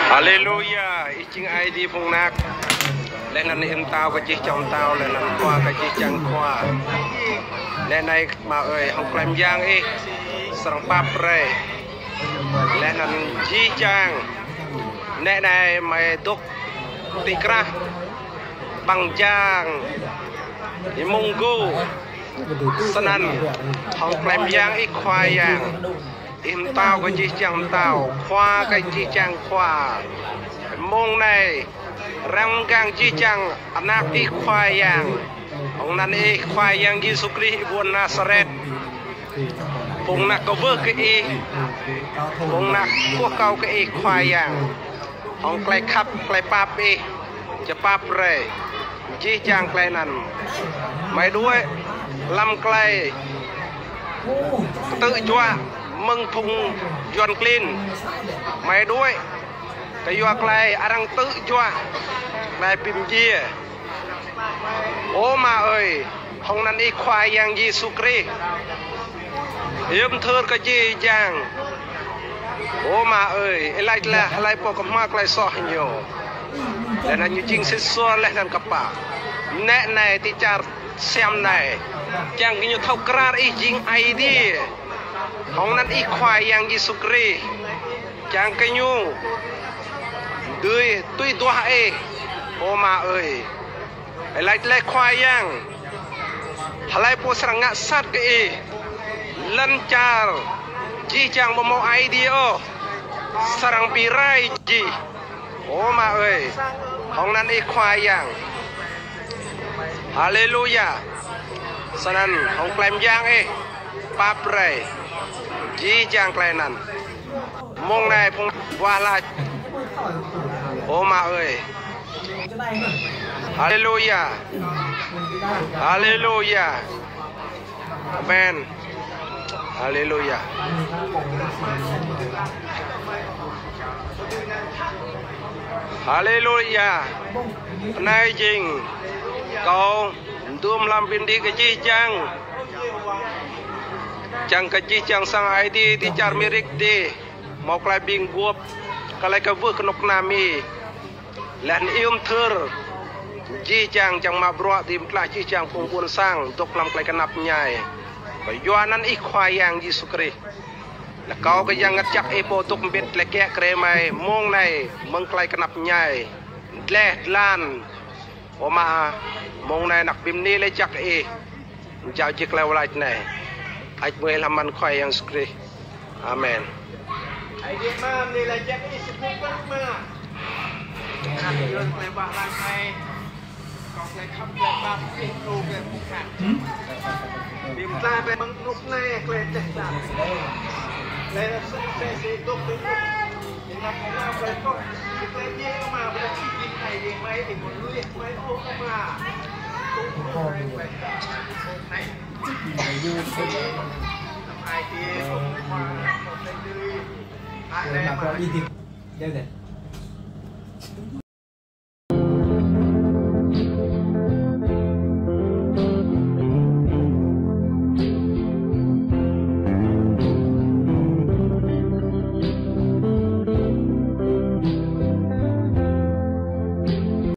Hallelujah, icing ID phung nak. Lên lần này tao cái chiếc trong tao lên lần qua cái chiếc chẳng qua. Lên này mà ơi không làm giang ý, sang pap re. Lên lần chi chang. Lên này mày đúc tikra bằng giang, mông gu, sanan không làm giang ý khoai giang. Im tao cái chiếc chẳng tao, khoa cái chiếc chẳng khoa. Mông này răng gang chi chang anak i khoai yang ông nan i khoai yang Giêsu Christ buôn Nazareth ông nak có vơ cái i ông nak quốc cao cái i khoai yang ông klei khắp klei pap iจะ pap re chi chang klei nan mày đuôi lâm klei tự chua mừng phùng John Clean mày đuôi cái doa klei arang tự chua này pim chia ô mà ơi không nan đi khoai yang Giêsu Christ yếm thưa cái gì chàng ô mà ơi lại là lại bỏ cái mắc lại so nhiều để là như chính sẽ so lại làm cặp bạc nè này thì chả xem này chàng cái như thâu kra ý chính ai đi không nan đi khoai yang Giêsu Christ chàng cái nhu đuôi tuy tua ấy ô mà ơi lại lại khoai yang lại po serang ngak sat ke lan char ji chang mo mo idea serang pirai ji ô mà ơi hong nan i khoai yang hallelujah sanan hong klaim yang pap rai ji chang klai nan mong này phong qua lại ô mà ơi hallelujah hallelujah amen hallelujah hallelujah nay trình cầu tuom làm bên đi cái chi chăng chẳng cái chi chăng sang ai đi thì char mirik đi một lại bing buộc cái lại cái vượt nóc nami lên yêu thưa chi chang chẳng mà bro tìm lại chi chang phong buôn sang tục làm cái nắp nhai và doนั้นอีกควายyang Giêsu Christ là câu cái yang ngắt chắc epo tục biết lại kẹt kề mày mong này mong cái nắp nhai lẹ lan mà mong này nặc bim ni lấy chắc chào chiếc leo lại này anh mới làm ăn khoai yang Giêsu Christ amen ai đi mà ni lấy chắc sepuluh mà Jangan kelebak lantai, kau kelebak kelebak itu kelebak. Bimla memang nukne kelebak tak. Kelebak sesi dok itu. Dengan orang kelebak, kelebak sama berarti kita ini mai di mulut mai oh sama. Tunggu kelebak. Hai. Ai dia kau kelebak, kau sendiri. Ada apa? Đây này.